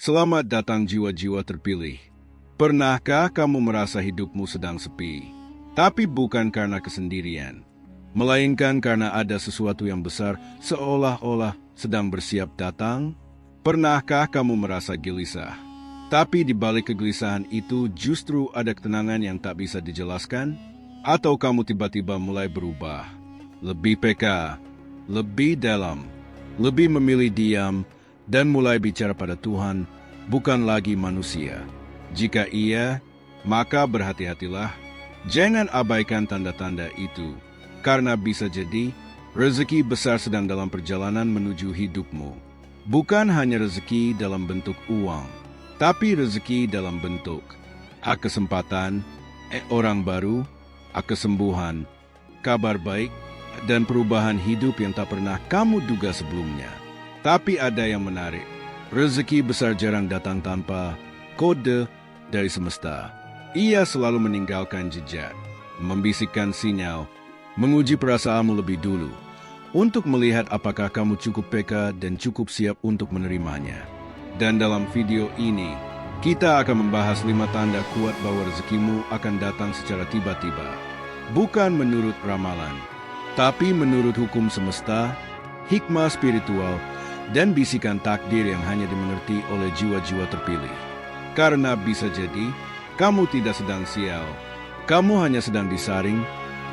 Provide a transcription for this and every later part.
Selamat datang jiwa-jiwa terpilih. Pernahkah kamu merasa hidupmu sedang sepi? Tapi bukan karena kesendirian, melainkan karena ada sesuatu yang besar seolah-olah sedang bersiap datang? Pernahkah kamu merasa gelisah? Tapi di balik kegelisahan itu justru ada ketenangan yang tak bisa dijelaskan? Atau kamu tiba-tiba mulai berubah? Lebih peka, lebih dalam, lebih memilih diam, dan mulai bicara pada Tuhan, bukan lagi manusia. Jika iya, maka berhati-hatilah. Jangan abaikan tanda-tanda itu, karena bisa jadi rezeki besar sedang dalam perjalanan menuju hidupmu. Bukan hanya rezeki dalam bentuk uang, tapi rezeki dalam bentuk kesempatan, orang baru, kesembuhan, kabar baik, dan perubahan hidup yang tak pernah kamu duga sebelumnya. Tapi ada yang menarik. Rezeki besar jarang datang tanpa kode dari semesta. Ia selalu meninggalkan jejak, membisikkan sinyal, menguji perasaanmu lebih dulu, untuk melihat apakah kamu cukup peka dan cukup siap untuk menerimanya. Dan dalam video ini, kita akan membahas 5 tanda kuat bahwa rezekimu akan datang secara tiba-tiba. Bukan menurut ramalan, tapi menurut hukum semesta, hikmah spiritual, dan bisikan takdir yang hanya dimengerti oleh jiwa-jiwa terpilih. Karena bisa jadi, kamu tidak sedang sial. Kamu hanya sedang disaring,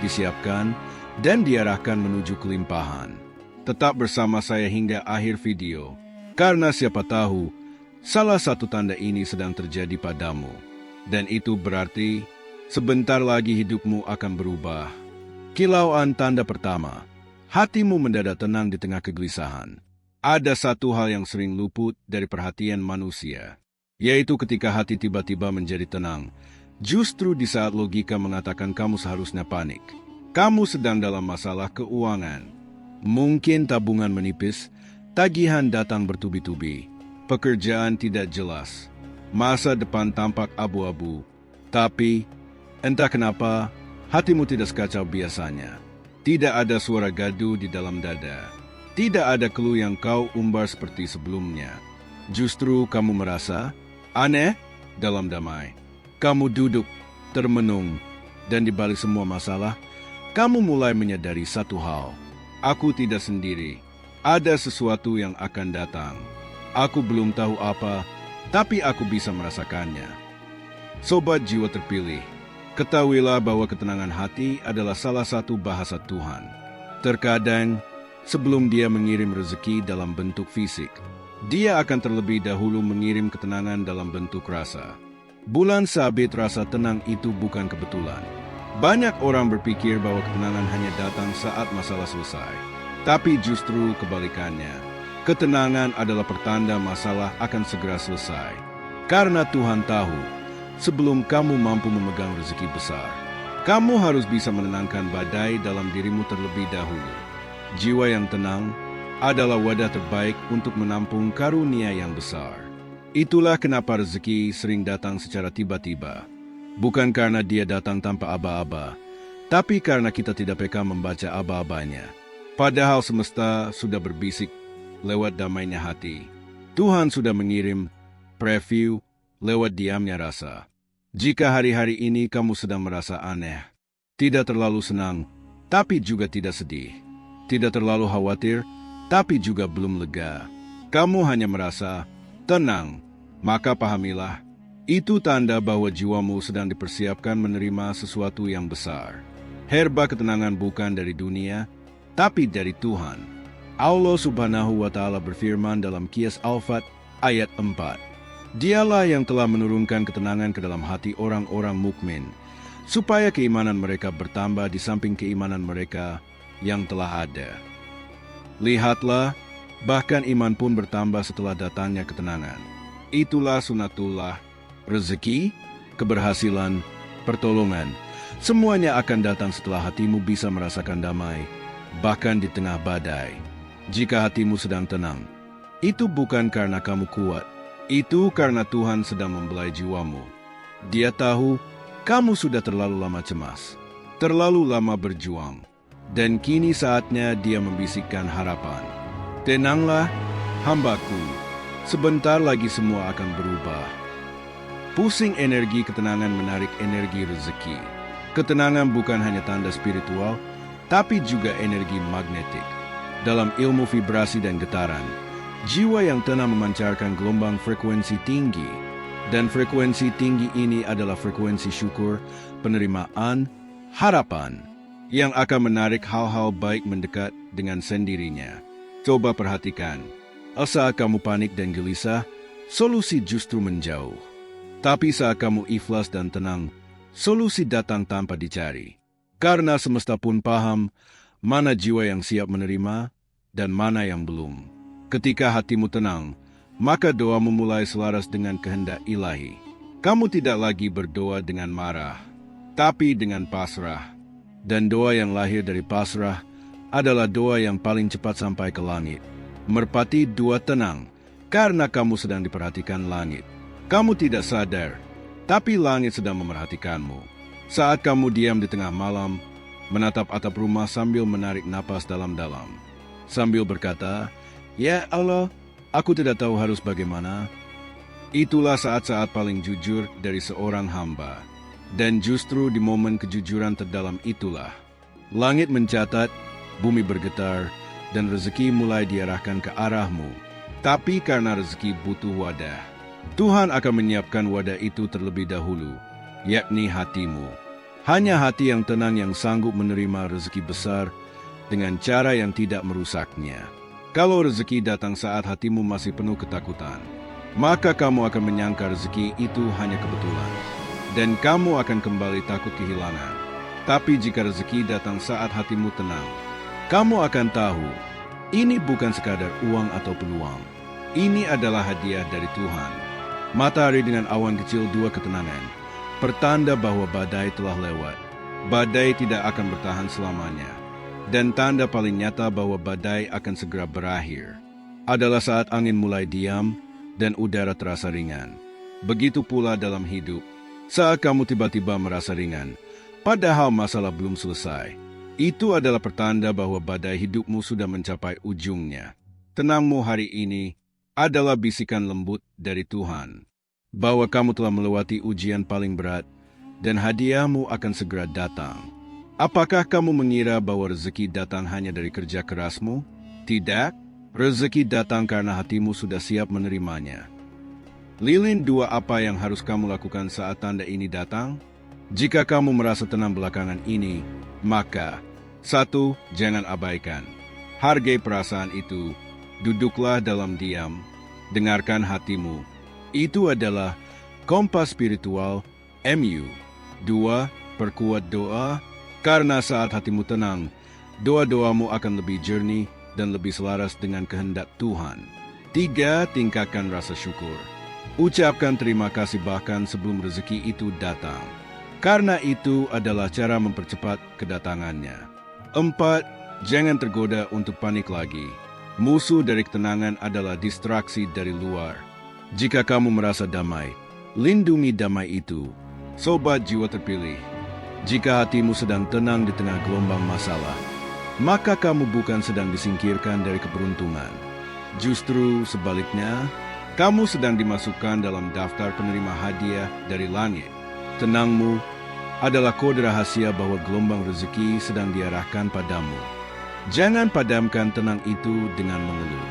disiapkan, dan diarahkan menuju kelimpahan. Tetap bersama saya hingga akhir video, karena siapa tahu, salah satu tanda ini sedang terjadi padamu. Dan itu berarti, sebentar lagi hidupmu akan berubah. Kilauan tanda pertama, hatimu mendadak tenang di tengah kegelisahan. Ada satu hal yang sering luput dari perhatian manusia, yaitu ketika hati tiba-tiba menjadi tenang. Justru di saat logika mengatakan kamu seharusnya panik. Kamu sedang dalam masalah keuangan. Mungkin tabungan menipis, tagihan datang bertubi-tubi, pekerjaan tidak jelas, masa depan tampak abu-abu. Tapi, entah kenapa, hatimu tidak sekacau biasanya. Tidak ada suara gaduh di dalam dada. Tidak ada keluh yang kau umbar seperti sebelumnya. Justru kamu merasa aneh dalam damai. Kamu duduk, termenung, dan di balik semua masalah, kamu mulai menyadari satu hal. Aku tidak sendiri. Ada sesuatu yang akan datang. Aku belum tahu apa, tapi aku bisa merasakannya. Sobat jiwa terpilih, ketahuilah bahwa ketenangan hati adalah salah satu bahasa Tuhan. Terkadang, sebelum Dia mengirim rezeki dalam bentuk fisik, Dia akan terlebih dahulu mengirim ketenangan dalam bentuk rasa. Bulan sabit rasa tenang itu bukan kebetulan. Banyak orang berpikir bahwa ketenangan hanya datang saat masalah selesai. Tapi justru kebalikannya. Ketenangan adalah pertanda masalah akan segera selesai. Karena Tuhan tahu, sebelum kamu mampu memegang rezeki besar, kamu harus bisa menenangkan badai dalam dirimu terlebih dahulu. Jiwa yang tenang adalah wadah terbaik untuk menampung karunia yang besar. Itulah kenapa rezeki sering datang secara tiba-tiba. Bukan karena dia datang tanpa aba-aba, tapi karena kita tidak peka membaca aba-abanya. Padahal semesta sudah berbisik lewat damainya hati. Tuhan sudah mengirim preview lewat diamnya rasa. Jika hari-hari ini kamu sedang merasa aneh, tidak terlalu senang, tapi juga tidak sedih, tidak terlalu khawatir, tapi juga belum lega, kamu hanya merasa tenang, maka pahamilah, itu tanda bahwa jiwamu sedang dipersiapkan menerima sesuatu yang besar. Herba ketenangan bukan dari dunia, tapi dari Tuhan. Allah Subhanahu wa Ta'ala berfirman dalam Qiyas Al-Fat ayat 4. Dialah yang telah menurunkan ketenangan ke dalam hati orang-orang mukmin, supaya keimanan mereka bertambah di samping keimanan mereka yang telah ada. Lihatlah, bahkan iman pun bertambah setelah datangnya ketenangan. Itulah sunatullah, rezeki, keberhasilan, pertolongan. Semuanya akan datang setelah hatimu bisa merasakan damai, bahkan di tengah badai. Jika hatimu sedang tenang, itu bukan karena kamu kuat, itu karena Tuhan sedang membelai jiwamu. Dia tahu kamu sudah terlalu lama cemas, terlalu lama berjuang, dan kini saatnya Dia membisikkan harapan. Tenanglah, hambaku, Sebentar lagi semua akan berubah. Pusing energi ketenangan menarik energi rezeki. Ketenangan bukan hanya tanda spiritual, tapi juga energi magnetik. Dalam ilmu vibrasi dan getaran, jiwa yang tenang memancarkan gelombang frekuensi tinggi. Dan frekuensi tinggi ini adalah frekuensi syukur, penerimaan, harapan, yang akan menarik hal-hal baik mendekat dengan sendirinya. Coba perhatikan, saat kamu panik dan gelisah, solusi justru menjauh. Tapi saat kamu ikhlas dan tenang, solusi datang tanpa dicari. Karena semesta pun paham mana jiwa yang siap menerima dan mana yang belum. Ketika hatimu tenang, maka doamu mulai selaras dengan kehendak ilahi. Kamu tidak lagi berdoa dengan marah, tapi dengan pasrah. Dan doa yang lahir dari pasrah adalah doa yang paling cepat sampai ke langit. Merpati dua tenang, karena kamu sedang diperhatikan langit. Kamu tidak sadar, tapi langit sedang memerhatikanmu. Saat kamu diam di tengah malam, menatap atap rumah sambil menarik napas dalam-dalam. Sambil berkata, "Ya Allah, aku tidak tahu harus bagaimana." Itulah saat-saat paling jujur dari seorang hamba. Dan justru di momen kejujuran terdalam itulah, langit mencatat, bumi bergetar, dan rezeki mulai diarahkan ke arahmu. Tapi karena rezeki butuh wadah, Tuhan akan menyiapkan wadah itu terlebih dahulu, yakni hatimu. Hanya hati yang tenang yang sanggup menerima rezeki besar dengan cara yang tidak merusaknya. Kalau rezeki datang saat hatimu masih penuh ketakutan, maka kamu akan menyangka rezeki itu hanya kebetulan, dan kamu akan kembali takut kehilangan. Tapi jika rezeki datang saat hatimu tenang, kamu akan tahu, ini bukan sekadar uang atau peluang. Ini adalah hadiah dari Tuhan. Matahari dengan awan kecil dua ketenangan, pertanda bahwa badai telah lewat. Badai tidak akan bertahan selamanya. Dan tanda paling nyata bahwa badai akan segera berakhir adalah saat angin mulai diam dan udara terasa ringan. Begitu pula dalam hidup, saat kamu tiba-tiba merasa ringan, padahal masalah belum selesai, itu adalah pertanda bahwa badai hidupmu sudah mencapai ujungnya. Tenangmu hari ini adalah bisikan lembut dari Tuhan, bahwa kamu telah melewati ujian paling berat, dan hadiahmu akan segera datang. Apakah kamu mengira bahwa rezeki datang hanya dari kerja kerasmu? Tidak, rezeki datang karena hatimu sudah siap menerimanya. Lilin dua, apa yang harus kamu lakukan saat tanda ini datang? Jika kamu merasa tenang belakangan ini, maka 1. Jangan abaikan. Hargai perasaan itu. Duduklah dalam diam, dengarkan hatimu. Itu adalah kompas spiritual, MU. 2. Perkuat doa, karena saat hatimu tenang, doa-doamu akan lebih jernih dan lebih selaras dengan kehendak Tuhan. 3. Tingkatkan rasa syukur. Ucapkan terima kasih bahkan sebelum rezeki itu datang, karena itu adalah cara mempercepat kedatangannya. 4. Jangan tergoda untuk panik lagi. Musuh dari ketenangan adalah distraksi dari luar. Jika kamu merasa damai, lindungi damai itu. Sobat jiwa terpilih, jika hatimu sedang tenang di tengah gelombang masalah, maka kamu bukan sedang disingkirkan dari keberuntungan. Justru sebaliknya, kamu sedang dimasukkan dalam daftar penerima hadiah dari langit. Tenangmu adalah kode rahasia bahwa gelombang rezeki sedang diarahkan padamu. Jangan padamkan tenang itu dengan mengeluh.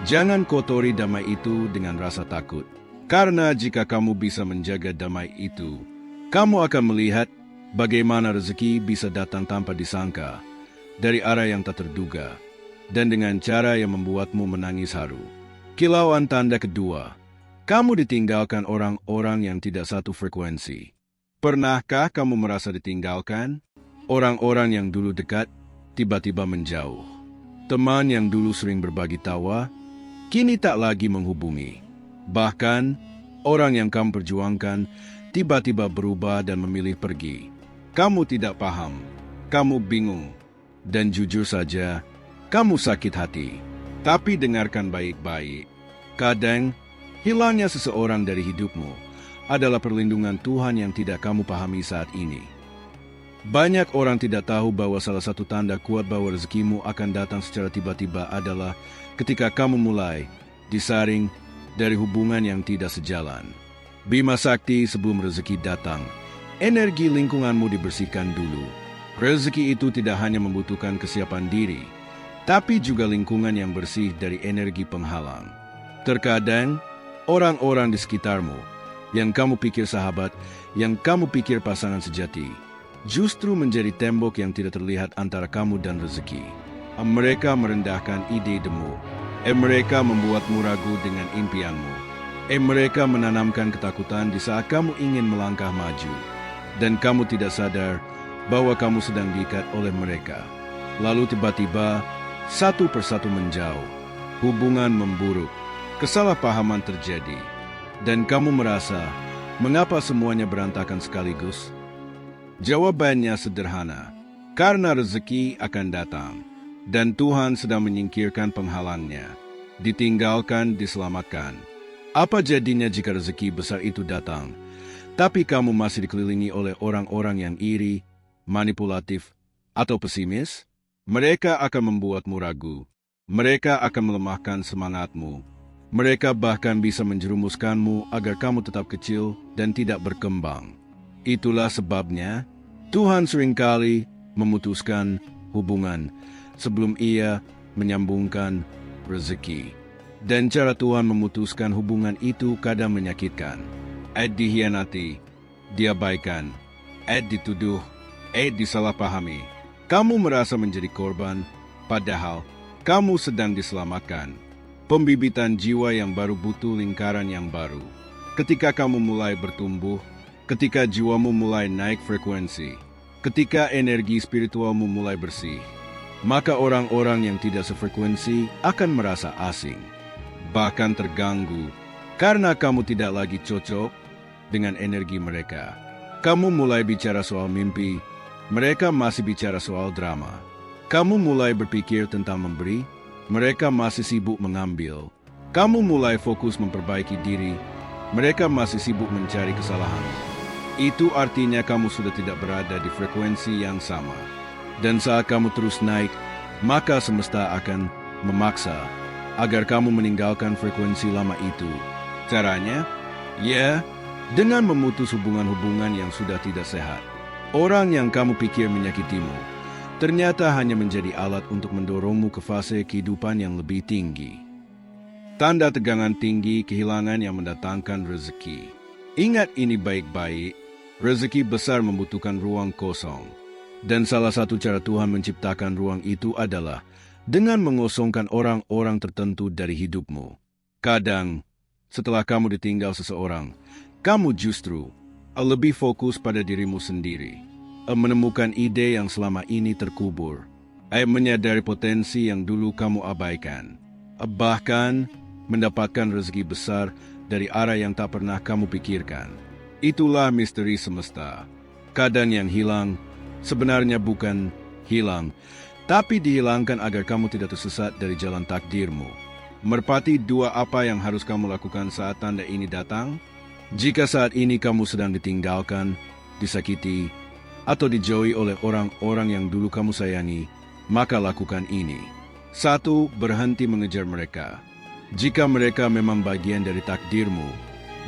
Jangan kotori damai itu dengan rasa takut. Karena jika kamu bisa menjaga damai itu, kamu akan melihat bagaimana rezeki bisa datang tanpa disangka, dari arah yang tak terduga, dan dengan cara yang membuatmu menangis haru. Kilauan tanda kedua, kamu ditinggalkan orang-orang yang tidak satu frekuensi. Pernahkah kamu merasa ditinggalkan? Orang-orang yang dulu dekat, tiba-tiba menjauh. Teman yang dulu sering berbagi tawa, kini tak lagi menghubungi. Bahkan, orang yang kamu perjuangkan, tiba-tiba berubah dan memilih pergi. Kamu tidak paham, kamu bingung, dan jujur saja, kamu sakit hati. Tapi dengarkan baik-baik. Kadang, hilangnya seseorang dari hidupmu adalah perlindungan Tuhan yang tidak kamu pahami saat ini. Banyak orang tidak tahu bahwa salah satu tanda kuat bahwa rezekimu akan datang secara tiba-tiba adalah ketika kamu mulai disaring dari hubungan yang tidak sejalan. Bima Sakti sebelum rezeki datang, energi lingkunganmu dibersihkan dulu. Rezeki itu tidak hanya membutuhkan kesiapan diri, tapi juga lingkungan yang bersih dari energi penghalang. Terkadang, orang-orang di sekitarmu, yang kamu pikir sahabat, yang kamu pikir pasangan sejati, justru menjadi tembok yang tidak terlihat antara kamu dan rezeki. Mereka merendahkan ide-idemu. Mereka membuatmu ragu dengan impianmu. Mereka menanamkan ketakutan di saat kamu ingin melangkah maju. Dan kamu tidak sadar bahwa kamu sedang diikat oleh mereka. Lalu tiba-tiba, satu persatu menjauh. Hubungan memburuk. Kesalahpahaman terjadi. Dan kamu merasa, mengapa semuanya berantakan sekaligus? Jawabannya sederhana. Karena rezeki akan datang. Dan Tuhan sedang menyingkirkan penghalangnya. Ditinggalkan, diselamatkan. Apa jadinya jika rezeki besar itu datang, tapi kamu masih dikelilingi oleh orang-orang yang iri, manipulatif, atau pesimis? Mereka akan membuatmu ragu. Mereka akan melemahkan semangatmu. Mereka bahkan bisa menjerumuskanmu agar kamu tetap kecil dan tidak berkembang. Itulah sebabnya Tuhan seringkali memutuskan hubungan sebelum Ia menyambungkan rezeki. Dan cara Tuhan memutuskan hubungan itu kadang menyakitkan. Dihianati, diabaikan, dituduh, disalahpahami. Kamu merasa menjadi korban, padahal kamu sedang diselamatkan. Pembibitan jiwa yang baru butuh lingkaran yang baru. Ketika kamu mulai bertumbuh, ketika jiwamu mulai naik frekuensi, ketika energi spiritualmu mulai bersih, maka orang-orang yang tidak sefrekuensi akan merasa asing, bahkan terganggu, karena kamu tidak lagi cocok dengan energi mereka. Kamu mulai bicara soal mimpi, mereka masih bicara soal drama. Kamu mulai berpikir tentang memberi, mereka masih sibuk mengambil. Kamu mulai fokus memperbaiki diri, mereka masih sibuk mencari kesalahan. Itu artinya kamu sudah tidak berada di frekuensi yang sama. Dan saat kamu terus naik, maka semesta akan memaksa agar kamu meninggalkan frekuensi lama itu. Caranya? Ya, dengan memutus hubungan-hubungan yang sudah tidak sehat. Orang yang kamu pikir menyakitimu ternyata hanya menjadi alat untuk mendorongmu ke fase kehidupan yang lebih tinggi. Tanda tegangan tinggi, kehilangan yang mendatangkan rezeki. Ingat ini baik-baik, rezeki besar membutuhkan ruang kosong. Dan salah satu cara Tuhan menciptakan ruang itu adalah dengan mengosongkan orang-orang tertentu dari hidupmu. Kadang, setelah kamu ditinggal seseorang, kamu justru lebih fokus pada dirimu sendiri. Menemukan ide yang selama ini terkubur, menyadari potensi yang dulu kamu abaikan, bahkan mendapatkan rezeki besar dari arah yang tak pernah kamu pikirkan. Itulah misteri semesta. Kadang yang hilang sebenarnya bukan hilang, tapi dihilangkan agar kamu tidak tersesat dari jalan takdirmu. Merpati dua, apa yang harus kamu lakukan saat tanda ini datang? Jika saat ini kamu sedang ditinggalkan, disakiti, atau dijauhi oleh orang-orang yang dulu kamu sayangi, maka lakukan ini. 1. Berhenti mengejar mereka. Jika mereka memang bagian dari takdirmu,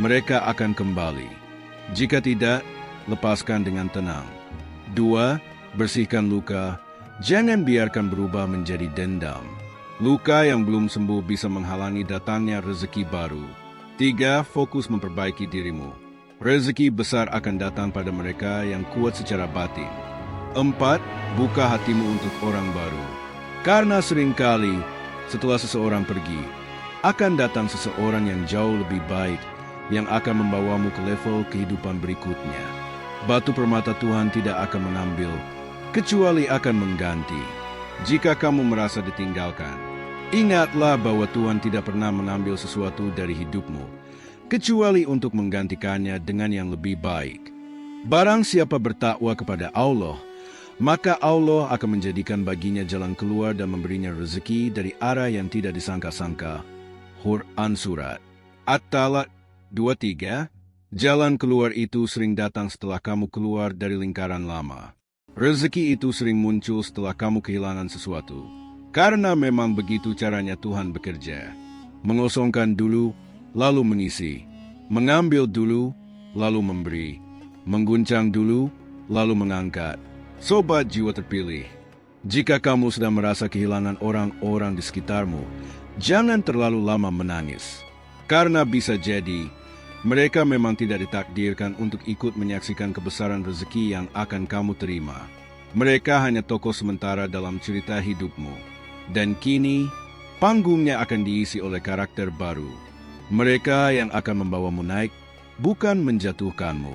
mereka akan kembali. Jika tidak, lepaskan dengan tenang. 2. Bersihkan luka. Jangan biarkan berubah menjadi dendam. Luka yang belum sembuh bisa menghalangi datangnya rezeki baru. 3. Fokus memperbaiki dirimu. Rezeki besar akan datang pada mereka yang kuat secara batin. 4. Buka hatimu untuk orang baru. Karena seringkali, setelah seseorang pergi, akan datang seseorang yang jauh lebih baik, yang akan membawamu ke level kehidupan berikutnya. Batu permata Tuhan tidak akan mengambil, kecuali akan mengganti. Jika kamu merasa ditinggalkan, ingatlah bahwa Tuhan tidak pernah mengambil sesuatu dari hidupmu, kecuali untuk menggantikannya dengan yang lebih baik. Barang siapa bertakwa kepada Allah, maka Allah akan menjadikan baginya jalan keluar dan memberinya rezeki dari arah yang tidak disangka-sangka. Quran Surat At-Talaq 23. Jalan keluar itu sering datang setelah kamu keluar dari lingkaran lama. Rezeki itu sering muncul setelah kamu kehilangan sesuatu. Karena memang begitu caranya Tuhan bekerja. Mengosongkan dulu, lalu mengisi, mengambil dulu, lalu memberi, mengguncang dulu, lalu mengangkat. Sobat jiwa terpilih, jika kamu sedang merasa kehilangan orang-orang di sekitarmu, jangan terlalu lama menangis. Karena bisa jadi, mereka memang tidak ditakdirkan untuk ikut menyaksikan kebesaran rezeki yang akan kamu terima. Mereka hanya tokoh sementara dalam cerita hidupmu. Dan kini, panggungnya akan diisi oleh karakter baru. Mereka yang akan membawamu naik, bukan menjatuhkanmu.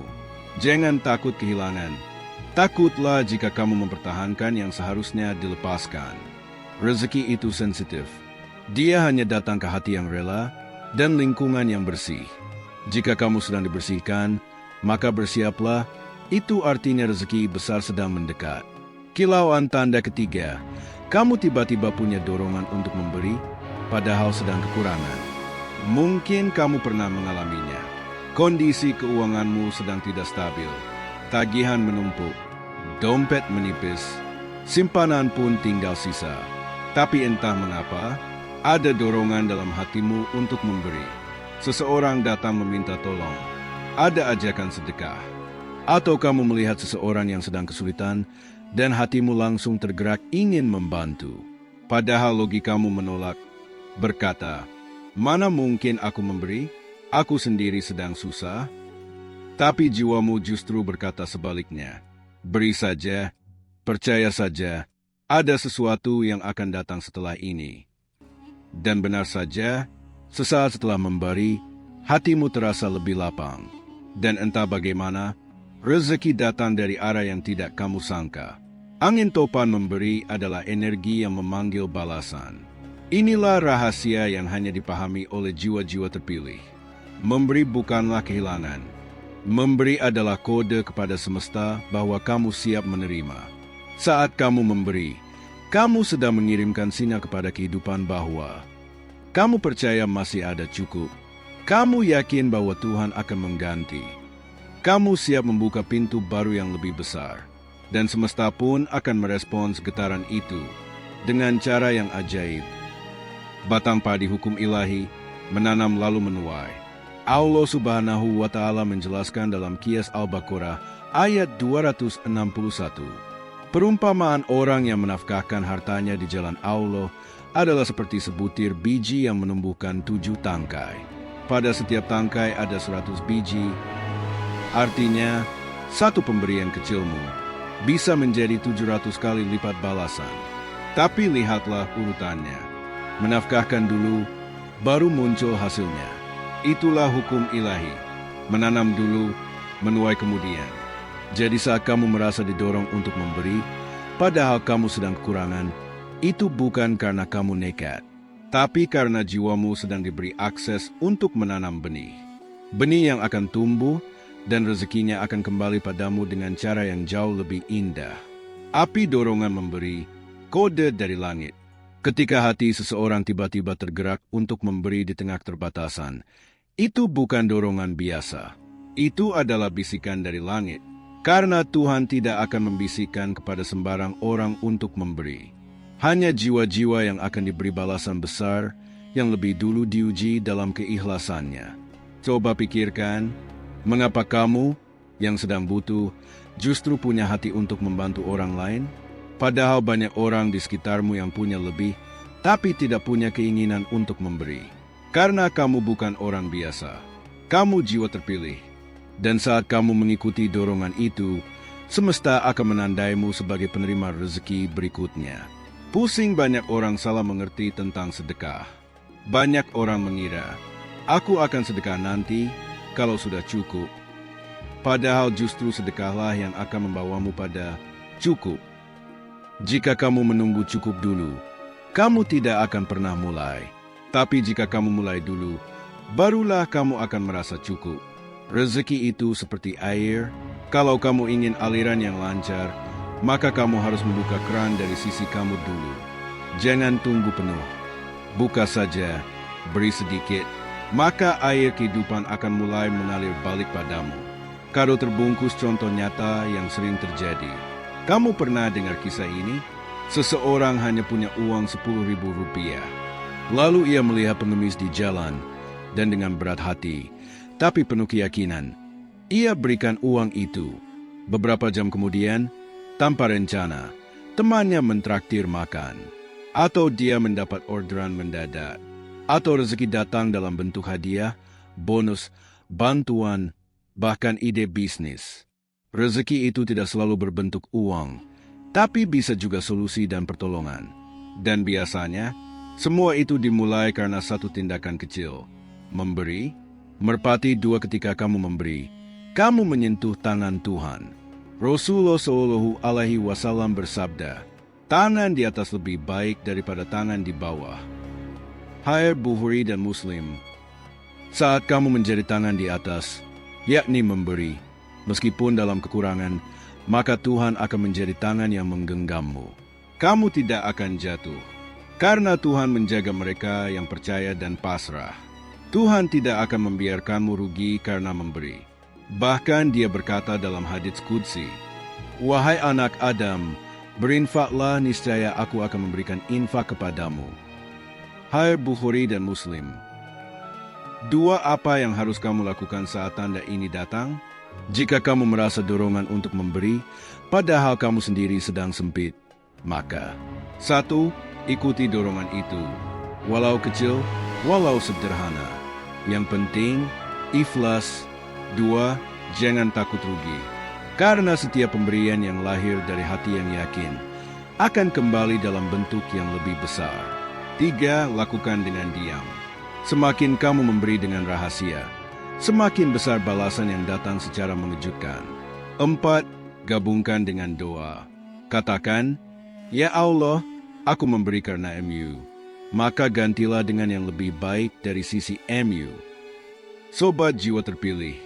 Jangan takut kehilangan. Takutlah jika kamu mempertahankan yang seharusnya dilepaskan. Rezeki itu sensitif. Dia hanya datang ke hati yang rela dan lingkungan yang bersih. Jika kamu sedang dibersihkan, maka bersiaplah, itu artinya rezeki besar sedang mendekat. Kilauan tanda ketiga, kamu tiba-tiba punya dorongan untuk memberi, padahal sedang kekurangan. Mungkin kamu pernah mengalaminya. Kondisi keuanganmu sedang tidak stabil, tagihan menumpuk, dompet menipis, simpanan pun tinggal sisa. Tapi entah mengapa, ada dorongan dalam hatimu untuk memberi. Seseorang datang meminta tolong, ada ajakan sedekah, atau kamu melihat seseorang yang sedang kesulitan dan hatimu langsung tergerak ingin membantu. Padahal logikamu menolak, berkata, "Mana mungkin aku memberi? Aku sendiri sedang susah." Tapi jiwamu justru berkata sebaliknya, "Beri saja, percaya saja, ada sesuatu yang akan datang setelah ini." Dan benar saja, sesaat setelah memberi, hatimu terasa lebih lapang. Dan entah bagaimana, rezeki datang dari arah yang tidak kamu sangka. Angin topan memberi adalah energi yang memanggil balasan. Inilah rahasia yang hanya dipahami oleh jiwa-jiwa terpilih. Memberi bukanlah kehilangan. Memberi adalah kode kepada semesta bahwa kamu siap menerima. Saat kamu memberi, kamu sedang mengirimkan sinyal kepada kehidupan bahwa kamu percaya masih ada cukup. Kamu yakin bahwa Tuhan akan mengganti. Kamu siap membuka pintu baru yang lebih besar. Dan semesta pun akan merespons getaran itu dengan cara yang ajaib. Batang padi hukum ilahi, menanam lalu menuai. Allah Subhanahu wa Ta'ala menjelaskan dalam Qiyas Al-Baqarah ayat 261. Perumpamaan orang yang menafkahkan hartanya di jalan Allah adalah seperti sebutir biji yang menumbuhkan 7 tangkai. Pada setiap tangkai ada 100 biji. Artinya, satu pemberian kecilmu bisa menjadi 700 kali lipat balasan. Tapi lihatlah urutannya. Menafkahkan dulu, baru muncul hasilnya. Itulah hukum ilahi. Menanam dulu, menuai kemudian. Jadi saat kamu merasa didorong untuk memberi, padahal kamu sedang kekurangan, itu bukan karena kamu nekat, tapi karena jiwamu sedang diberi akses untuk menanam benih. Benih yang akan tumbuh dan rezekinya akan kembali padamu dengan cara yang jauh lebih indah. Api dorongan memberi, kode dari langit. Ketika hati seseorang tiba-tiba tergerak untuk memberi di tengah keterbatasan, itu bukan dorongan biasa. Itu adalah bisikan dari langit. Karena Tuhan tidak akan membisikkan kepada sembarang orang untuk memberi. Hanya jiwa-jiwa yang akan diberi balasan besar yang lebih dulu diuji dalam keikhlasannya. Coba pikirkan, mengapa kamu yang sedang butuh justru punya hati untuk membantu orang lain? Padahal banyak orang di sekitarmu yang punya lebih, tapi tidak punya keinginan untuk memberi. Karena kamu bukan orang biasa. Kamu jiwa terpilih. Dan saat kamu mengikuti dorongan itu, semesta akan menandaimu sebagai penerima rezeki berikutnya. Pusing banyak orang salah mengerti tentang sedekah. Banyak orang mengira, aku akan sedekah nanti kalau sudah cukup. Padahal justru sedekahlah yang akan membawamu pada cukup. Jika kamu menunggu cukup dulu, kamu tidak akan pernah mulai. Tapi jika kamu mulai dulu, barulah kamu akan merasa cukup. Rezeki itu seperti air. Kalau kamu ingin aliran yang lancar, maka kamu harus membuka keran dari sisi kamu dulu. Jangan tunggu penuh. Buka saja, beri sedikit, maka air kehidupan akan mulai mengalir balik padamu. Kado terbungkus contoh nyata yang sering terjadi. Kamu pernah dengar kisah ini? Seseorang hanya punya uang 10.000 rupiah. Lalu ia melihat pengemis di jalan. dan dengan berat hati, tapi penuh keyakinan. Ia berikan uang itu. Beberapa jam kemudian, tanpa rencana, temannya mentraktir makan. Atau dia mendapat orderan mendadak. Atau rezeki datang dalam bentuk hadiah, bonus, bantuan, bahkan ide bisnis. Rezeki itu tidak selalu berbentuk uang, tapi bisa juga solusi dan pertolongan. Dan biasanya, semua itu dimulai karena satu tindakan kecil. Memberi, merpati dua ketika kamu memberi, kamu menyentuh tangan Tuhan. Rasulullah Shallallahu Alaihi Wasallam bersabda, tangan di atas lebih baik daripada tangan di bawah. Hai Bukhari dan Muslim, saat kamu menjadi tangan di atas, yakni memberi, meskipun dalam kekurangan, maka Tuhan akan menjadi tangan yang menggenggammu. Kamu tidak akan jatuh, karena Tuhan menjaga mereka yang percaya dan pasrah. Tuhan tidak akan membiarkanmu rugi karena memberi. Bahkan dia berkata dalam hadits qudsi, wahai anak Adam, berinfaklah niscaya aku akan memberikan infak kepadamu. Hai Bukhari dan Muslim, dua apa yang harus kamu lakukan saat tanda ini datang? Jika kamu merasa dorongan untuk memberi, padahal kamu sendiri sedang sempit, maka 1. Ikuti dorongan itu, walau kecil, walau sederhana. Yang penting, ikhlas. 2. Jangan takut rugi, karena setiap pemberian yang lahir dari hati yang yakin akan kembali dalam bentuk yang lebih besar. 3. Lakukan dengan diam. Semakin kamu memberi dengan rahasia, semakin besar balasan yang datang secara mengejutkan. 4. Gabungkan dengan doa. Katakan, ya Allah, aku memberi karena MU. Maka gantilah dengan yang lebih baik dari sisi MU. Sobat jiwa terpilih,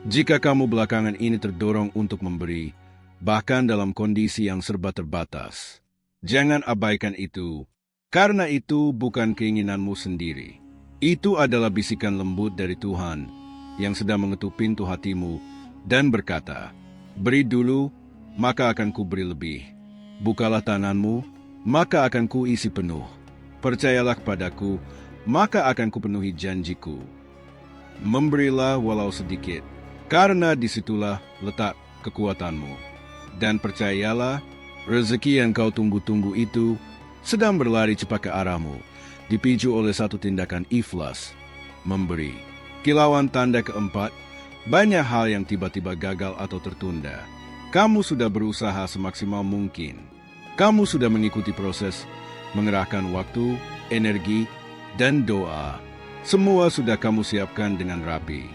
jika kamu belakangan ini terdorong untuk memberi, bahkan dalam kondisi yang serba terbatas, jangan abaikan itu, karena itu bukan keinginanmu sendiri. Itu adalah bisikan lembut dari Tuhan yang sedang mengetuk pintu hatimu dan berkata, beri dulu, maka akan kuberi lebih. Bukalah tanganmu, maka akan kuisi penuh. Percayalah kepadaku, maka akan kupenuhi janjiku. Memberilah walau sedikit, karena disitulah letak kekuatanmu. Dan percayalah, rezeki yang kau tunggu-tunggu itu sedang berlari cepat ke arahmu, dipicu oleh satu tindakan ikhlas, memberi. Kilauan tanda keempat, banyak hal yang tiba-tiba gagal atau tertunda. Kamu sudah berusaha semaksimal mungkin. Kamu sudah mengikuti proses, mengerahkan waktu, energi, dan doa. Semua sudah kamu siapkan dengan rapi.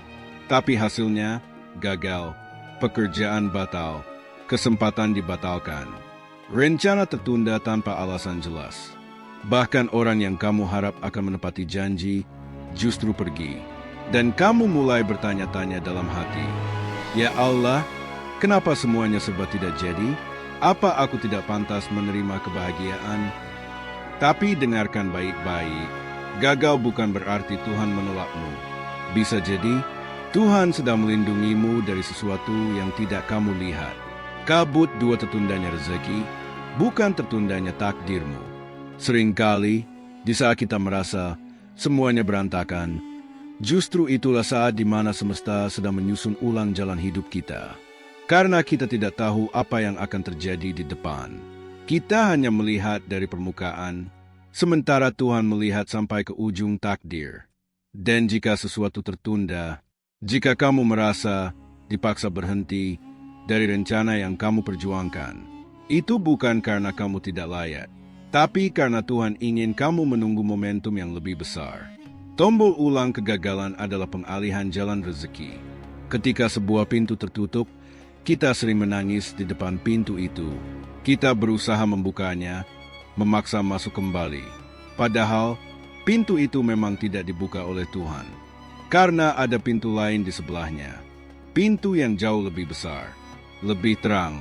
Tapi hasilnya gagal, pekerjaan batal, kesempatan dibatalkan, rencana tertunda tanpa alasan jelas. Bahkan orang yang kamu harap akan menepati janji justru pergi. Dan kamu mulai bertanya-tanya dalam hati, ya Allah, kenapa semuanya serba tidak jadi? Apa aku tidak pantas menerima kebahagiaan? Tapi dengarkan baik-baik, gagal bukan berarti Tuhan menolakmu. Bisa jadi, Tuhan sedang melindungimu dari sesuatu yang tidak kamu lihat. Kabut 2 tertundanya rezeki, bukan tertundanya takdirmu. Seringkali, di saat kita merasa semuanya berantakan, justru itulah saat di mana semesta sedang menyusun ulang jalan hidup kita. Karena kita tidak tahu apa yang akan terjadi di depan. Kita hanya melihat dari permukaan, sementara Tuhan melihat sampai ke ujung takdir. Dan jika sesuatu tertunda, jika kamu merasa dipaksa berhenti dari rencana yang kamu perjuangkan, itu bukan karena kamu tidak layak, tapi karena Tuhan ingin kamu menunggu momentum yang lebih besar. Tombol ulang kegagalan adalah pengalihan jalan rezeki. Ketika sebuah pintu tertutup, kita sering menangis di depan pintu itu. Kita berusaha membukanya, memaksa masuk kembali. Padahal, pintu itu memang tidak dibuka oleh Tuhan. Karena ada pintu lain di sebelahnya. Pintu yang jauh lebih besar, lebih terang,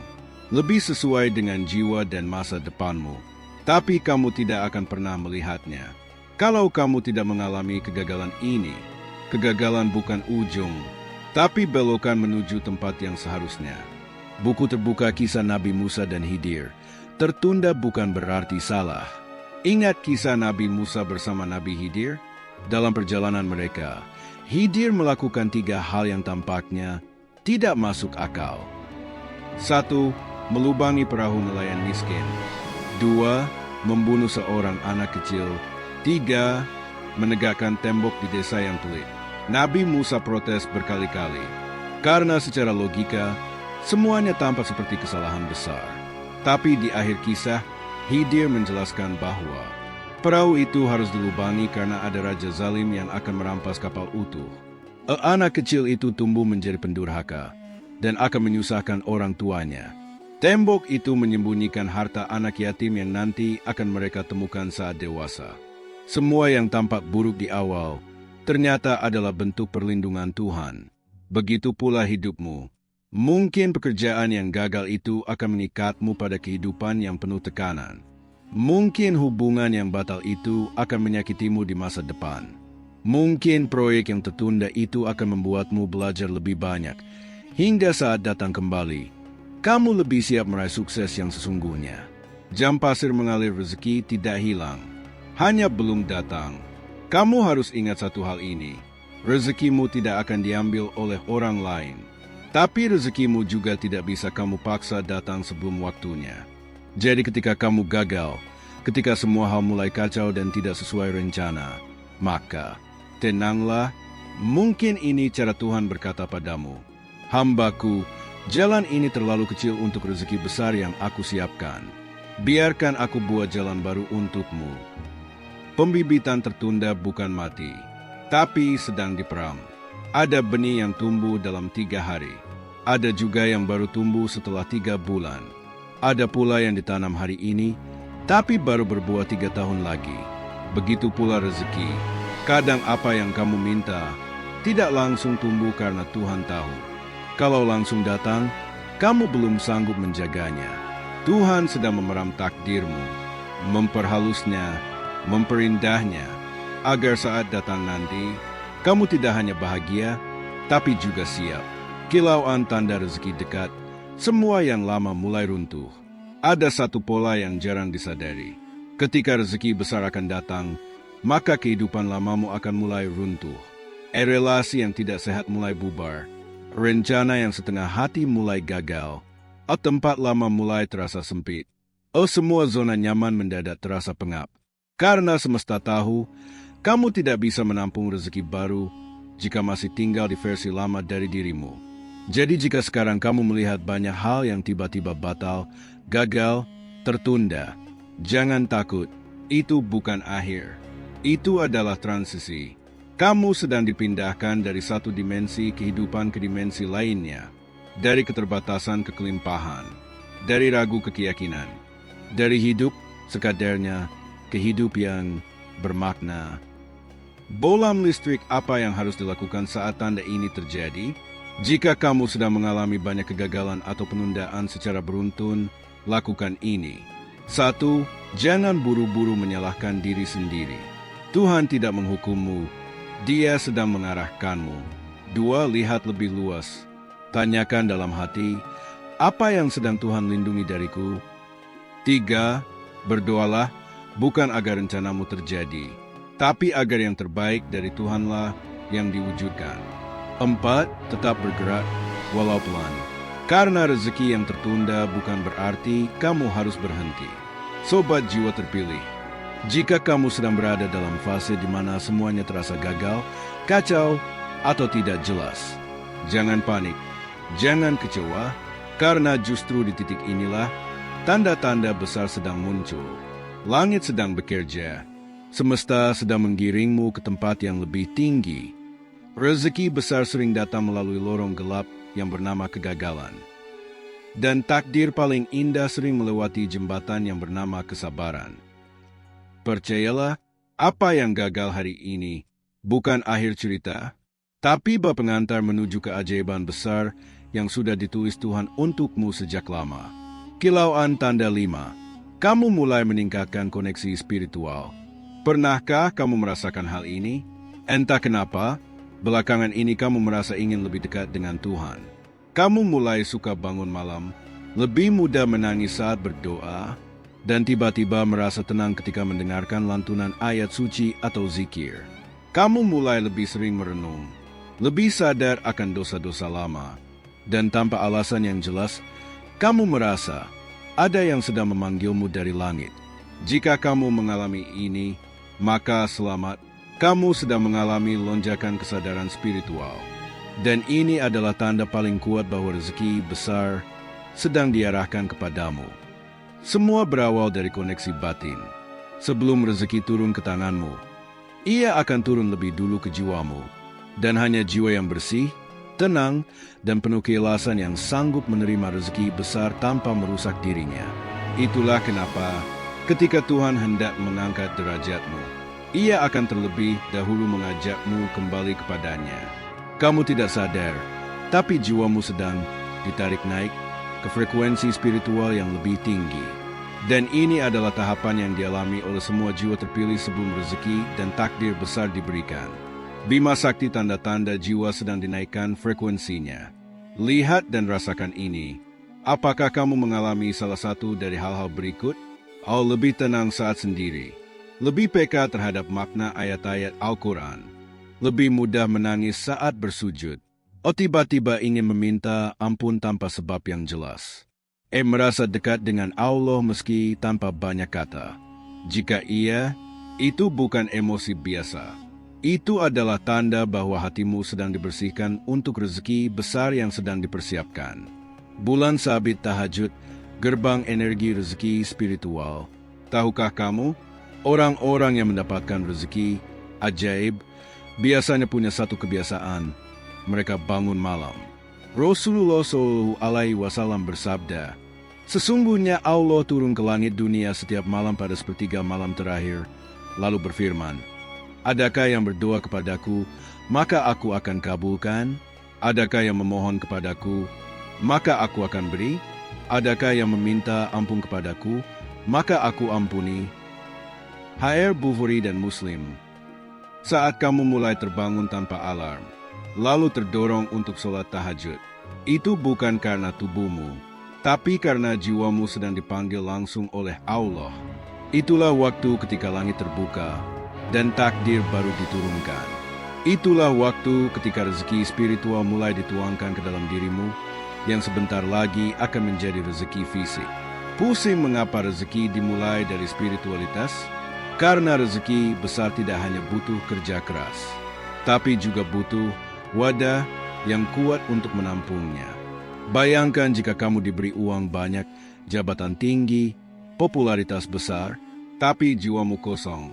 lebih sesuai dengan jiwa dan masa depanmu. Tapi kamu tidak akan pernah melihatnya. Kalau kamu tidak mengalami kegagalan ini, kegagalan bukan ujung, tapi belokan menuju tempat yang seharusnya. Buku terbuka kisah Nabi Musa dan Khidir. Tertunda bukan berarti salah. Ingat kisah Nabi Musa bersama Nabi Khidir? Dalam perjalanan mereka, Hidir melakukan 3 hal yang tampaknya tidak masuk akal. 1. Melubangi perahu nelayan miskin. 2. Membunuh seorang anak kecil. 3. Menegakkan tembok di desa yang pelit. Nabi Musa protes berkali-kali, karena secara logika, semuanya tampak seperti kesalahan besar. Tapi di akhir kisah, Hidir menjelaskan bahwa perahu itu harus dilubangi karena ada raja zalim yang akan merampas kapal utuh. Anak kecil itu tumbuh menjadi pendurhaka dan akan menyusahkan orang tuanya. Tembok itu menyembunyikan harta anak yatim yang nanti akan mereka temukan saat dewasa. Semua yang tampak buruk di awal ternyata adalah bentuk perlindungan Tuhan. Begitu pula hidupmu. Mungkin pekerjaan yang gagal itu akan mengikatmu pada kehidupan yang penuh tekanan. Mungkin hubungan yang batal itu akan menyakitimu di masa depan. Mungkin proyek yang tertunda itu akan membuatmu belajar lebih banyak. Hingga saat datang kembali, kamu lebih siap meraih sukses yang sesungguhnya. Jam pasir mengalir rezeki tidak hilang, hanya belum datang. Kamu harus ingat satu hal ini. Rezekimu tidak akan diambil oleh orang lain. Tapi rezekimu juga tidak bisa kamu paksa datang sebelum waktunya. Jadi ketika kamu gagal, ketika semua hal mulai kacau dan tidak sesuai rencana, maka tenanglah, mungkin ini cara Tuhan berkata padamu. Hambaku, jalan ini terlalu kecil untuk rezeki besar yang aku siapkan. Biarkan aku buat jalan baru untukmu. Pembibitan tertunda bukan mati, tapi sedang diperam. Ada benih yang tumbuh dalam 3 hari. Ada juga yang baru tumbuh setelah 3 bulan. Ada pula yang ditanam hari ini, tapi baru berbuah 3 tahun lagi. Begitu pula rezeki. Kadang apa yang kamu minta tidak langsung tumbuh karena Tuhan tahu. Kalau langsung datang, kamu belum sanggup menjaganya. Tuhan sedang memeram takdirmu, memperhalusnya, memperindahnya, agar saat datang nanti, kamu tidak hanya bahagia, tapi juga siap. Kilauan tanda rezeki dekat, semua yang lama mulai runtuh. Ada satu pola yang jarang disadari. Ketika rezeki besar akan datang, maka kehidupan lamamu akan mulai runtuh. Relasi yang tidak sehat mulai bubar. Rencana yang setengah hati mulai gagal. Tempat lama mulai terasa sempit. Semua zona nyaman mendadak terasa pengap. Karena semesta tahu, kamu tidak bisa menampung rezeki baru jika masih tinggal di versi lama dari dirimu. Jadi jika sekarang kamu melihat banyak hal yang tiba-tiba batal, gagal, tertunda, jangan takut. Itu bukan akhir. Itu adalah transisi. Kamu sedang dipindahkan dari satu dimensi kehidupan ke dimensi lainnya. Dari keterbatasan ke kelimpahan. Dari ragu ke keyakinan. Dari hidup sekadarnya ke hidup yang bermakna. Bolam listrik apa yang harus dilakukan saat tanda ini terjadi? Jika kamu sedang mengalami banyak kegagalan atau penundaan secara beruntun, lakukan ini. 1. Jangan buru-buru menyalahkan diri sendiri. Tuhan tidak menghukummu, Dia sedang mengarahkanmu. 2. Lihat lebih luas. Tanyakan dalam hati, apa yang sedang Tuhan lindungi dariku? 3. Berdoalah, bukan agar rencanamu terjadi, tapi agar yang terbaik dari Tuhanlah yang diwujudkan. 4. Tetap bergerak, walau pelan. Karena rezeki yang tertunda bukan berarti kamu harus berhenti. Sobat jiwa terpilih, jika kamu sedang berada dalam fase di mana semuanya terasa gagal, kacau, atau tidak jelas, jangan panik, jangan kecewa, karena justru di titik inilah tanda-tanda besar sedang muncul. Langit sedang bekerja, semesta sedang menggiringmu ke tempat yang lebih tinggi. Rezeki besar sering datang melalui lorong gelap yang bernama kegagalan. Dan takdir paling indah sering melewati jembatan yang bernama kesabaran. Percayalah, apa yang gagal hari ini bukan akhir cerita, tapi bab pengantar menuju keajaiban besar yang sudah ditulis Tuhan untukmu sejak lama. Kilauan tanda 5. Kamu mulai meningkatkan koneksi spiritual. Pernahkah kamu merasakan hal ini? Entah kenapa, belakangan ini kamu merasa ingin lebih dekat dengan Tuhan. Kamu mulai suka bangun malam, lebih mudah menangis saat berdoa, dan tiba-tiba merasa tenang ketika mendengarkan lantunan ayat suci atau zikir. Kamu mulai lebih sering merenung, lebih sadar akan dosa-dosa lama, dan tanpa alasan yang jelas, kamu merasa ada yang sedang memanggilmu dari langit. Jika kamu mengalami ini, maka selamat, kamu sedang mengalami lonjakan kesadaran spiritual. Dan ini adalah tanda paling kuat bahwa rezeki besar sedang diarahkan kepadamu. Semua berawal dari koneksi batin. Sebelum rezeki turun ke tanganmu, ia akan turun lebih dulu ke jiwamu. Dan hanya jiwa yang bersih, tenang, dan penuh keikhlasan yang sanggup menerima rezeki besar tanpa merusak dirinya. Itulah kenapa ketika Tuhan hendak mengangkat derajatmu, ia akan terlebih dahulu mengajakmu kembali kepadanya. Kamu tidak sadar, tapi jiwamu sedang ditarik naik ke frekuensi spiritual yang lebih tinggi. Dan ini adalah tahapan yang dialami oleh semua jiwa terpilih sebelum rezeki dan takdir besar diberikan. Bima Sakti tanda-tanda jiwa sedang dinaikkan frekuensinya. Lihat dan rasakan ini. Apakah kamu mengalami salah satu dari hal-hal berikut? Lebih tenang saat sendiri. Lebih peka terhadap makna ayat-ayat Al-Quran. Lebih mudah menangis saat bersujud. Tiba-tiba ingin meminta ampun tanpa sebab yang jelas. Merasa dekat dengan Allah meski tanpa banyak kata. Jika iya, itu bukan emosi biasa. Itu adalah tanda bahwa hatimu sedang dibersihkan untuk rezeki besar yang sedang dipersiapkan. Bulan sabit tahajud, gerbang energi rezeki spiritual. Tahukah kamu, orang-orang yang mendapatkan rezeki ajaib biasanya punya satu kebiasaan, mereka bangun malam. Rasulullah SAW bersabda, sesungguhnya Allah turun ke langit dunia setiap malam pada sepertiga malam terakhir, lalu berfirman, adakah yang berdoa kepadaku, maka aku akan kabulkan? Adakah yang memohon kepadaku, maka aku akan beri? Adakah yang meminta ampun kepadaku, maka aku ampuni? HR Bukhari dan Muslim. Saat kamu mulai terbangun tanpa alarm, lalu terdorong untuk sholat tahajud, itu bukan karena tubuhmu, tapi karena jiwamu sedang dipanggil langsung oleh Allah. Itulah waktu ketika langit terbuka dan takdir baru diturunkan. Itulah waktu ketika rezeki spiritual mulai dituangkan ke dalam dirimu, yang sebentar lagi akan menjadi rezeki fisik. Pusing mengapa rezeki dimulai dari spiritualitas? Karena rezeki besar tidak hanya butuh kerja keras, tapi juga butuh wadah yang kuat untuk menampungnya. Bayangkan jika kamu diberi uang banyak, jabatan tinggi, popularitas besar, tapi jiwamu kosong,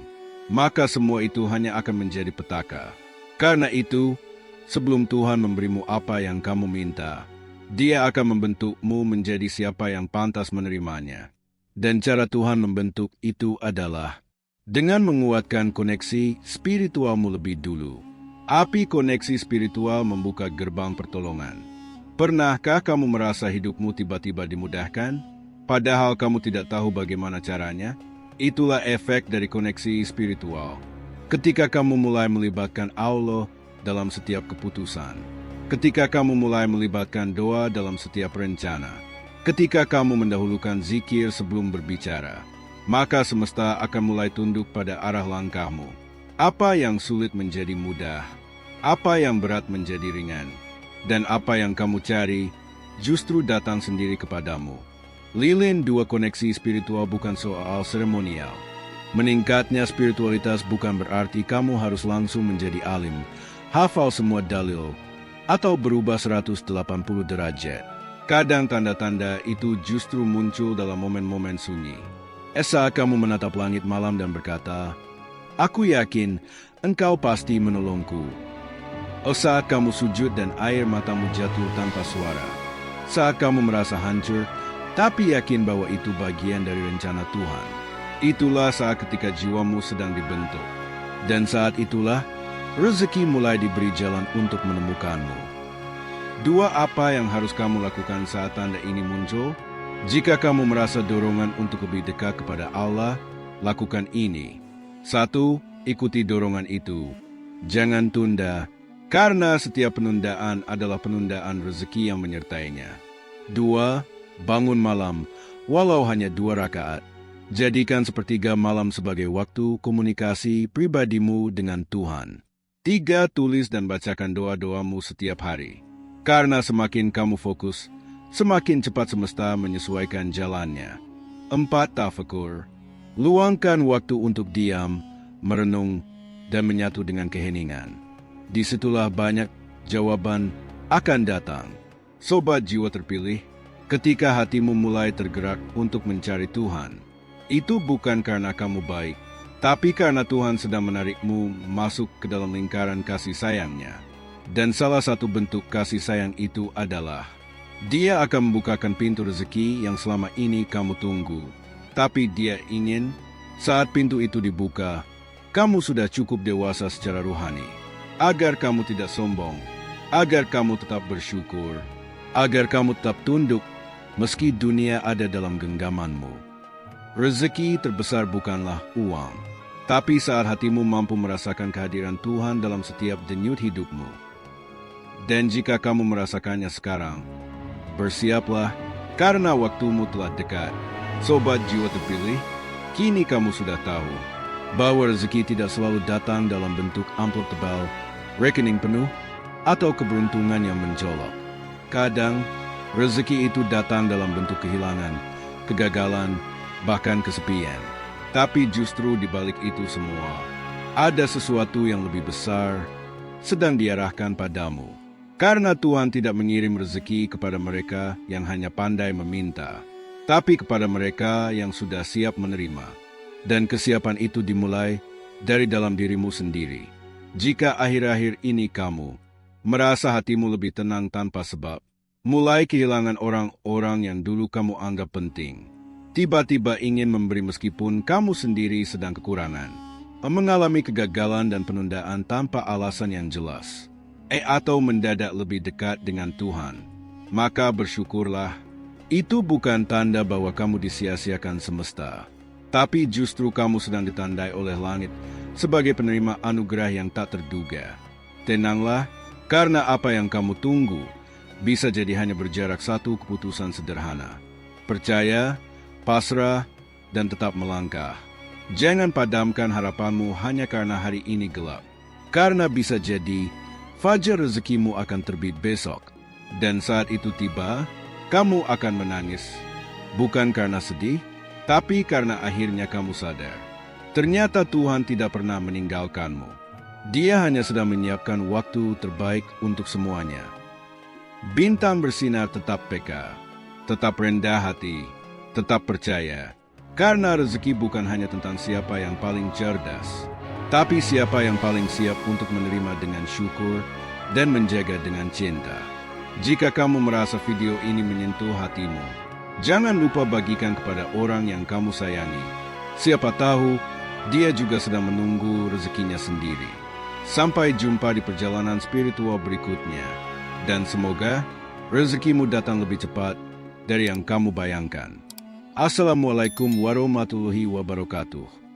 maka semua itu hanya akan menjadi petaka. Karena itu, sebelum Tuhan memberimu apa yang kamu minta, Dia akan membentukmu menjadi siapa yang pantas menerimanya. Dan cara Tuhan membentuk itu adalah dengan menguatkan koneksi spiritualmu lebih dulu. Api koneksi spiritual membuka gerbang pertolongan. Pernahkah kamu merasa hidupmu tiba-tiba dimudahkan, padahal kamu tidak tahu bagaimana caranya? Itulah efek dari koneksi spiritual. Ketika kamu mulai melibatkan Allah dalam setiap keputusan, ketika kamu mulai melibatkan doa dalam setiap rencana, ketika kamu mendahulukan zikir sebelum berbicara, maka semesta akan mulai tunduk pada arah langkahmu. Apa yang sulit menjadi mudah, apa yang berat menjadi ringan, dan apa yang kamu cari justru datang sendiri kepadamu. Lilin dua koneksi spiritual bukan soal seremonial. Meningkatnya spiritualitas bukan berarti kamu harus langsung menjadi alim, hafal semua dalil, atau berubah 180 derajat. Kadang tanda-tanda itu justru muncul dalam momen-momen sunyi. Saat kamu menatap langit malam dan berkata, aku yakin engkau pasti menolongku. Saat kamu sujud dan air matamu jatuh tanpa suara. Saat kamu merasa hancur, tapi yakin bahwa itu bagian dari rencana Tuhan. Itulah saat ketika jiwamu sedang dibentuk. Dan saat itulah, rezeki mulai diberi jalan untuk menemukanmu. Dua apa yang harus kamu lakukan saat tanda ini muncul? Jika kamu merasa dorongan untuk lebih dekat kepada Allah, lakukan ini. 1. Ikuti dorongan itu. Jangan tunda, karena setiap penundaan adalah penundaan rezeki yang menyertainya. 2. Bangun malam, walau hanya 2 rakaat. Jadikan sepertiga malam sebagai waktu komunikasi pribadimu dengan Tuhan. 3. Tulis dan bacakan doa-doamu setiap hari. Karena semakin kamu fokus, semakin cepat semesta menyesuaikan jalannya. 4. Tafakur. Luangkan waktu untuk diam, merenung, dan menyatu dengan keheningan. Disitulah banyak jawaban akan datang. Sobat jiwa terpilih, ketika hatimu mulai tergerak untuk mencari Tuhan, itu bukan karena kamu baik, tapi karena Tuhan sedang menarikmu masuk ke dalam lingkaran kasih sayangnya. Dan salah satu bentuk kasih sayang itu adalah Dia akan membukakan pintu rezeki yang selama ini kamu tunggu. Tapi Dia ingin saat pintu itu dibuka, kamu sudah cukup dewasa secara rohani. Agar kamu tidak sombong, agar kamu tetap bersyukur, agar kamu tetap tunduk meski dunia ada dalam genggamanmu. Rezeki terbesar bukanlah uang, tapi saat hatimu mampu merasakan kehadiran Tuhan dalam setiap denyut hidupmu. Dan jika kamu merasakannya sekarang, bersiaplah karena waktumu telah dekat. Sobat jiwa terpilih, kini kamu sudah tahu bahwa rezeki tidak selalu datang dalam bentuk amplop tebal, rekening penuh, atau keberuntungan yang mencolok. Kadang, rezeki itu datang dalam bentuk kehilangan, kegagalan, bahkan kesepian. Tapi justru di balik itu semua, ada sesuatu yang lebih besar sedang diarahkan padamu. Karena Tuhan tidak mengirim rezeki kepada mereka yang hanya pandai meminta, tapi kepada mereka yang sudah siap menerima. Dan kesiapan itu dimulai dari dalam dirimu sendiri. Jika akhir-akhir ini kamu merasa hatimu lebih tenang tanpa sebab, mulai kehilangan orang-orang yang dulu kamu anggap penting, tiba-tiba ingin memberi meskipun kamu sendiri sedang kekurangan, mengalami kegagalan dan penundaan tanpa alasan yang jelas, atau mendadak lebih dekat dengan Tuhan, maka bersyukurlah. Itu bukan tanda bahwa kamu disia-siakan semesta, tapi justru kamu sedang ditandai oleh langit sebagai penerima anugerah yang tak terduga. Tenanglah, karena apa yang kamu tunggu bisa jadi hanya berjarak satu keputusan sederhana. Percaya, pasrah, dan tetap melangkah. Jangan padamkan harapanmu hanya karena hari ini gelap. Karena bisa jadi, fajar rezekimu akan terbit besok. Dan saat itu tiba, kamu akan menangis. Bukan karena sedih, tapi karena akhirnya kamu sadar. Ternyata Tuhan tidak pernah meninggalkanmu. Dia hanya sedang menyiapkan waktu terbaik untuk semuanya. Bintang bersinar tetap peka, tetap rendah hati, tetap percaya. Karena rezeki bukan hanya tentang siapa yang paling cerdas, tapi siapa yang paling siap untuk menerima dengan syukur dan menjaga dengan cinta. Jika kamu merasa video ini menyentuh hatimu, jangan lupa bagikan kepada orang yang kamu sayangi. Siapa tahu, dia juga sedang menunggu rezekinya sendiri. Sampai jumpa di perjalanan spiritual berikutnya. Dan semoga rezekimu datang lebih cepat dari yang kamu bayangkan. Assalamualaikum warahmatullahi wabarakatuh.